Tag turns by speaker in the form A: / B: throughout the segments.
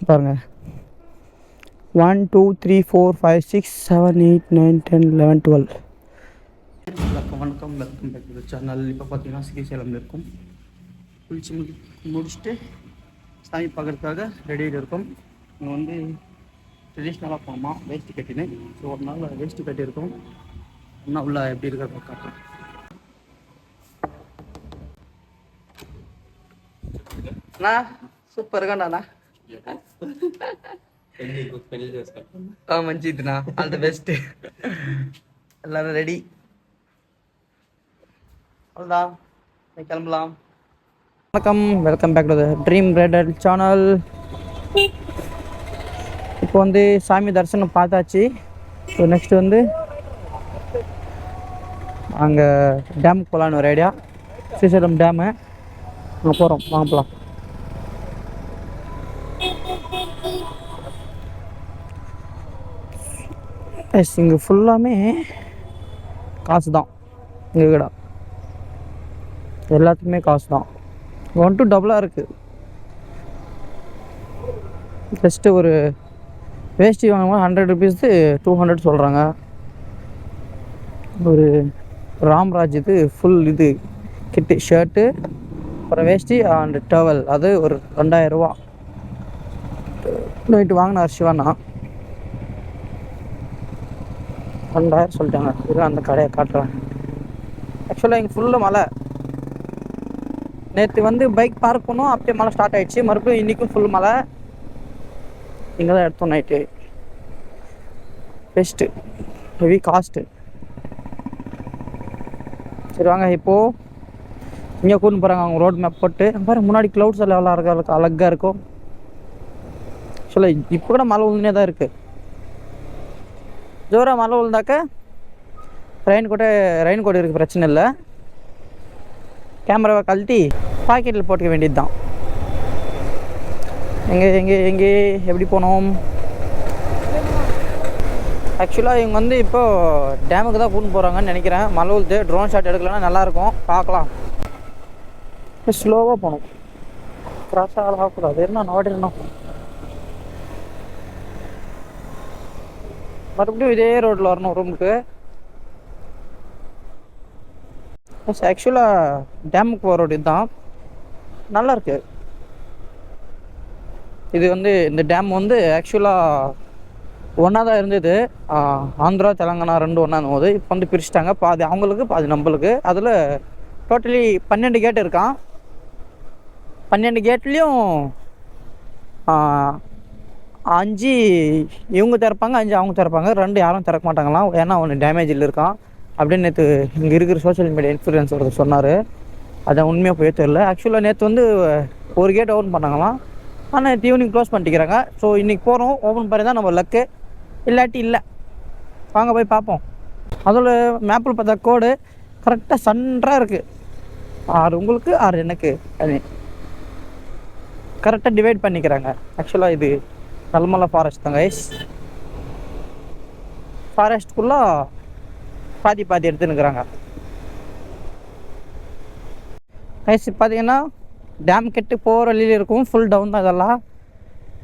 A: பாருங்க 1 2 3 4 5 6 7 8 9 10 11 12. வணக்கம், welcome back to channel. இப்போ பார்த்தீங்கன்னா ஸ்ரீசைலம் இருக்கும். குளிச்சு முடிச்சுட்டு சாமி பார்க்கறதுக்காக ரெடியாக இருக்கும். இங்கே வந்து ட்ரெடிஷ்னலாக போனோமா வேஷ்டி கட்டினு. ஸோ ஒரு நாள் வேஷ்டி கட்டியிருக்கோம். இன்னும் உள்ள எப்படி இருக்கிறத பார்க்கலாம். அண்ணா சூப்பர் இருக்காண்ணா. மஞ்சித்ண்ணா ஆல் தி பெஸ்ட். எல்லாரும் ரெடி. அவ்வளோதான், கிளம்பலாம். வணக்கம், welcome back to the dream rider channel. இப்போ வந்து சாமி தரிசனம் பார்த்தாச்சு. ஸோ நெக்ஸ்ட் வந்து அங்கே டேமுக்கு போகலான்னு ஒரு ஐடியா. ஸ்ரீசைலம் டேமு அங்கே போகிறோம், வாங்க போகலாம். எஸ், இங்கே ஃபுல்லாமே காசு தான். இங்கே கடை எல்லாத்துக்குமே காசு தான். 1 to டபுளாக இருக்குது. ஜஸ்ட்டு ஒரு வேஷ்டி வாங்கும்போது 100 rupees 200 சொல்கிறாங்க. ஒரு ராம்ராஜ் இது ஃபுல் இது கிட்டு ஷர்ட்டு அப்புறம் வேஷ்டி அண்ட் டவல் அது ஒரு 2000 ரூபா. நைட்டு வாங்கினார் சிவானா, 2000 சொல்லிட்டாங்க. இது அந்த கடையை காட்டுறேன். ஆக்சுவலாக இங்கே ஃபுல்லு மழை. நேற்று வந்து பைக் பார்க் பண்ணோம், அப்படியே மழை ஸ்டார்ட் ஆகிடுச்சு. மறுபடியும் இன்றைக்கும் ஃபுல் மழை. இங்கே தான் எடுத்தோம் நைட்டு. Best, heavy cost. சரி வாங்க, இப்போது இங்கே கூட்டு போகிறாங்க அவங்க ரோட் மேப் போட்டு. பாரு முன்னாடி க்ளவுட்ஸ் எல்லாம் எவ்வளோ அழகாக இருக்கும். ஆக்சுவலாக இப்போ கூட மழை விழுந்துனே தான் இருக்குது. ஜோராக மழை விழுந்தாக்க ரெயின் கோட் இருக்குது, பிரச்சனை இல்லை. கேமராவை கழட்டி பாக்கெட்டில் போட்டுக்க வேண்டியது தான். எங்கே எப்படி போனோம்? ஆக்சுவலாக இவங்க வந்து இப்போது டேமுக்கு தான் கூட்டு போகிறாங்கன்னு நினைக்கிறேன். மழை விழுது, ட்ரோன் ஷாட் எடுக்கலன்னா நல்லாயிருக்கும், பார்க்கலாம். ஸ்லோவாக போகணும், கிராஸாக ஆகக்கூடாது. என்ன நோடிடணும். மறுபடியும் இதே ரோட்டில் வரணும் ரூமுக்கு. ஆக்சுவலாக டேமுக்கு போகிற ரோடு இதுதான், நல்லாயிருக்கு. இது வந்து இந்த டேம் வந்து ஆக்சுவலாக ஒன்றா தான் இருந்தது. ஆந்திரா தெலுங்கானா ரெண்டு ஒன்றா இருந்தபோது இப்போ வந்து பிரிச்சுட்டாங்க. பாதி அவங்களுக்கு பாதி நம்மளுக்கு. அதில் டோட்டலி 12 கேட் இருக்கான். 12 கேட்லேயும் 5 இவங்க திறப்பாங்க, 5 அவங்க திறப்பாங்க. 2 யாரும் திறக்க மாட்டாங்களாம், ஏன்னா ஒன்று டேமேஜில் இருக்கான் அப்படின்னு நேற்று இங்கே இருக்கிற சோஷியல் மீடியா இன்ஃப்ளூயன்ஸ் ஒருத்தர் சொன்னார். அதை உண்மையாக போய் தெரியல. ஆக்சுவலாக நேற்று வந்து ஒரு கேட் ஓப்பன் பண்ணாங்களாம், ஆனால் நேற்று ஈவினிங் க்ளோஸ் பண்ணிக்கிறாங்க. ஸோ இன்றைக்கி போகிறோம், ஓப்பன் பண்ணி தான் நம்ம லக்கு, இல்லாட்டி இல்லை. வாங்க போய் பார்ப்போம். அதோட மேப்பில் பார்த்தா கோடு கரெக்டாக சென்டராக இருக்குது. 6 உங்களுக்கு 6 எனக்கு, அது கரெக்டாக டிவைட் பண்ணிக்கிறாங்க. ஆக்சுவலாக இது நல்மலை ஃபாரஸ்ட் தான் கைஸ். ஃபாரஸ்ட்குள்ளே பாதி எடுத்துன்னுக்குறாங்க கைஸ். பார்த்தீங்கன்னா டேம் கெட்டு போகிற வழியில் இருக்கும், ஃபுல் டவுன் தான். இதெல்லாம்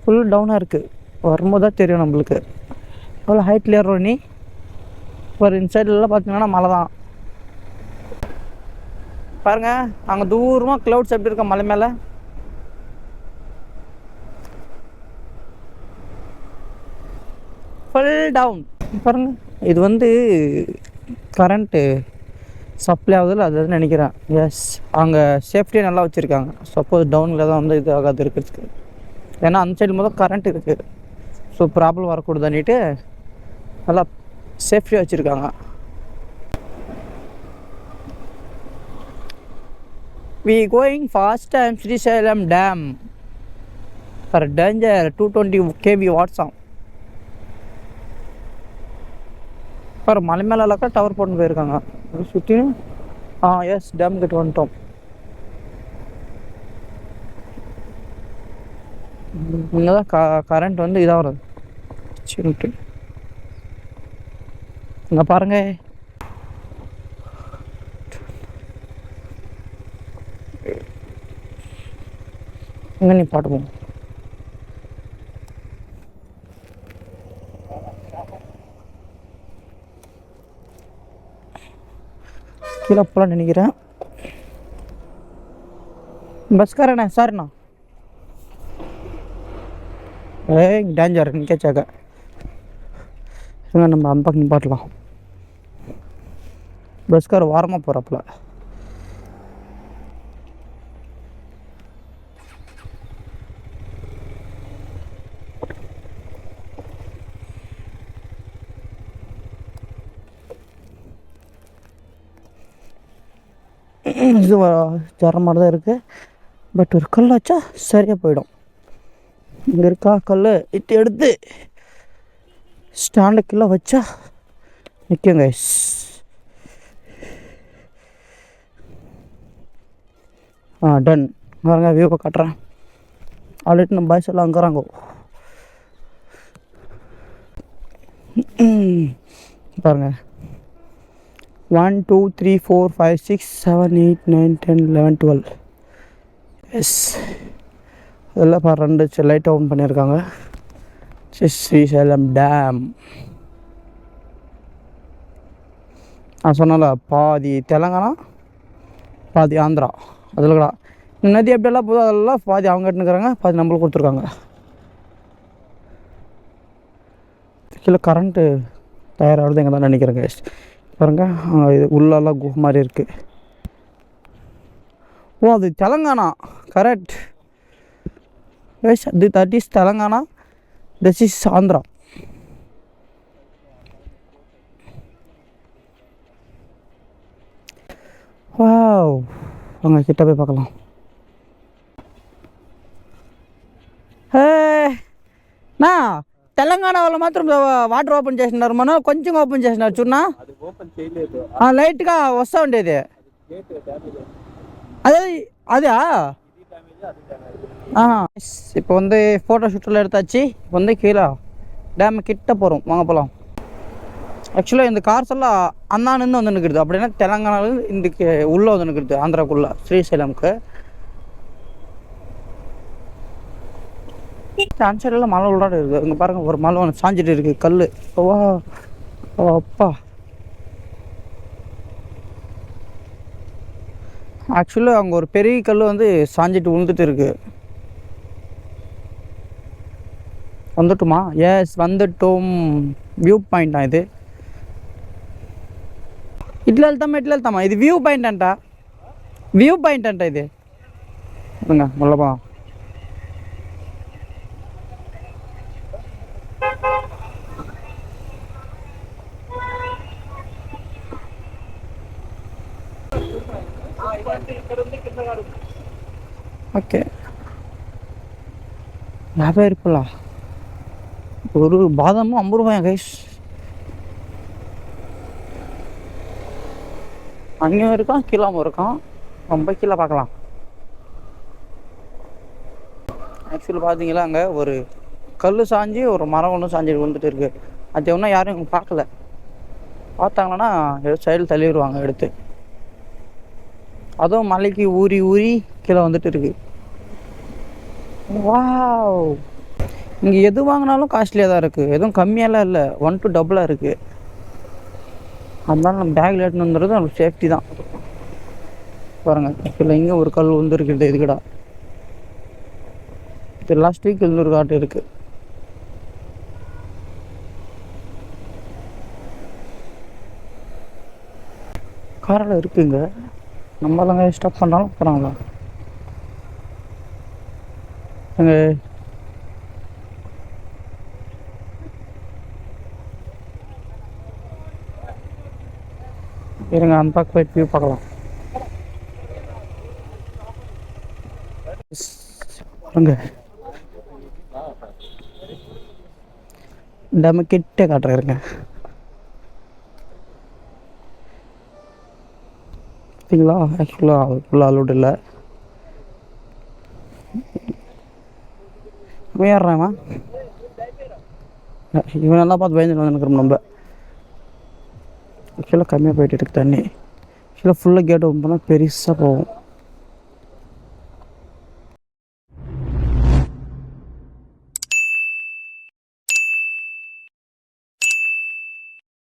A: ஃபுல் டவுனாக இருக்குது. வரும்போது தான் தெரியும் நம்மளுக்கு எவ்வளோ ஹைட்டில் ஏறுறோம். நீ ஒரு இன்சைட்லாம் பார்த்தீங்கன்னா மழை தான். பாருங்கள் அங்கே தூரமாக க்ளவுட்ஸ் எப்படி இருக்கா மலை மேலே. ஃபுல் டவுன் பாருங்க. இது வந்து கரண்ட்டு சப்ளை ஆகுதில்ல, அது நினைக்கிறேன். எஸ், அங்கே சேஃப்டியாக நல்லா வச்சுருக்காங்க. சப்போஸ் டவுனில் தான் வந்து இது ஆகாது இருக்கிறதுக்கு, ஏன்னா அந்த சைடு முதல் கரண்ட் இருக்குது. ஸோ ப்ராப்ளம் வரக்கூடாதுன்னுட்டு நல்லா சேஃப்டியாக வச்சுருக்காங்க. We going fast time Srisalem Dam for danger 220 kV வாட்ஸாம். பாரு மலை மேலக்கா டவர் போட்டு போயிருக்காங்க சுற்றி. எஸ், டேம் கிட்ட வந்துட்டோம். இங்கே தான் கரண்ட் வந்து இதாக வருது. சரிட்டு இங்கே பாருங்க, இங்கே நீ பாட்டுப்போம். கீழே போகலான்னு நினைக்கிறேன். பஸ்காரண்ணே சார்ண்ணா. டேஞ்சர் நிற்கச்சாக்க நம்ம அந்த பக்கம் நிப்பாட்டலாம். பஸ்கார் வாரமாக போகிறாப்புல. இது தர மாதிரி தான் இருக்குது. பட் ஒரு கல் வச்சா சரியாக போயிடும். இங்கே இருக்கா கல் இட்டு எடுத்து ஸ்டாண்டுக்குள்ளே வச்சா நிற்கும் கைஸ். டன். பாருங்க வியூவை காட்டுறேன். ஆல்ரெடி நம்ம பாய்ஸ் எல்லாம் அங்குறாங்க. பாருங்க 1 2 3 4 5 6 7 8 9 10 11 12. எஸ், இதெல்லாம் பாரு 2 லைட் ஓப்பன் பண்ணியிருக்காங்க. ஸ்ரீசைலம் டேம். நான் சொன்னால பாதி தெலுங்கானா பாதி ஆந்திரா. அதில் கூட இந்த நதி எப்படியெல்லாம் போதும் அதெல்லாம் பாதி அவங்க எடுத்துக்கிறாங்க, பாதி நம்மளுக்கு கொடுத்துருக்காங்க. கீழே கரண்ட்டு தயாராகிறது எங்கே தான் நினைக்கிறேங்க. பாருங்க இது உள்ளெல்லாம் குஹை மாதிரி இருக்குது. ஓ அது தெலுங்கானா, கரெக்ட். அது that is Telangana, this is Andhra. Wow, வாங்க கிட்ட போய் பார்க்கலாம். నా తెలంగాణ వాళ్ళు మాత్రం వాటర్ ఓపెన్ చేసినారు, మనం కొంచెం ఓపెన్ చేసినారు చూడనా, లైట్గా వస్తూ ఉండేది అదే అదే. இப்போ வந்து ஃபோட்டோ ஷூட்டில் எடுத்தாச்சு. இப்போ வந்து கீழே டேம் கிட்ட போகிறோம், வாங்க போகலாம். ஆக்சுவலாக இந்த கார்ஸ் எல்லாம் அண்ணான்னு வந்து நிற்கிறது, அப்படின்னா தெலுங்கானாவில் இந்த உள்ளே வந்து நிற்கிறது, ஆந்திராக்குள்ளே ஸ்ரீசைலமுக்கு. அன்சைடெல்லாம் மலை உள்ளாட இருக்குது. இங்கே பாருங்கள் ஒரு மலை ஒன்று சாஞ்சிட்டு இருக்குது, கல். ஓவா அப்பா. ஆக்சுவலாக அங்கே ஒரு பெரிய கல் வந்து சாஞ்சிட்டு விழுந்துட்டு இருக்கு. வந்துட்டுமா? எஸ் வந்துட்டோம். వ్యూ పాయింట్ ఇది. ఇట్లా వెళ్తామా ఇది వ్యూ పాయింట్ అంట, వ్యూ పాయింట్ అంట ఇది. మళ్ళా ఓకే. 50 రూపాయలా ஒரு பாதாமும்? 50 ரூபாயா கைஸ்? அங்கேயும் இருக்கான் கீழாமல் இருக்கான். ரொம்ப கீழே பார்க்கலாம். ஆக்சுவலி பார்த்தீங்களா அங்கே ஒரு கல் சாஞ்சி ஒரு மரம் ஒன்று சாஞ்சி வந்துட்டு இருக்கு. அது ஒன்றும் யாரும் இங்கே பார்க்கல. பார்த்தாங்கன்னா சைடில் தள்ளிடுவாங்க எடுத்து. அதுவும் மலைக்கு ஊறி ஊறி கீழே வந்துட்டு இருக்கு. வாவ், இங்கே எது வாங்கினாலும் காஸ்ட்லியாக தான் இருக்குது, எதுவும் கம்மியெல்லாம் இல்லை, 1 to டபுளாக இருக்குது. அதனால நம்ம பேக்கில் எடுத்துன்னு வந்துடுறது நம்மளுக்கு சேஃப்டி தான். பாருங்கள் இல்லை இங்கே ஒரு கல் வந்துருக்குது. இதுக்கடா இது லாஸ்ட் வீக் ஒரு காட்டு இருக்குது. காரில் இருக்குங்க, நம்மளாங்க ஸ்டாப் பண்ணாலும் போகிறாங்களா அங்கே. இருங்க அந்த பக்கம் போய் வியூ பார்க்கலாம். டேமு கிட்ட காட்டுறேங்க. பார்த்தீங்களா? ஆக்சுவலாக ஃபுல்லாக அலோடு இல்லை. ஏறாமா இவன் நல்லா பார்த்து பயந்துட்டு வந்துருக்கிறோம் நம்ம. ஆக்சுவலாக கம்மியாக போயிட்டு இருக்கு தண்ணி. ஆக்சுவலாக ஃபுல்லாக கேட் ஓப்பன் பண்ணால் பெருசாக போகும்.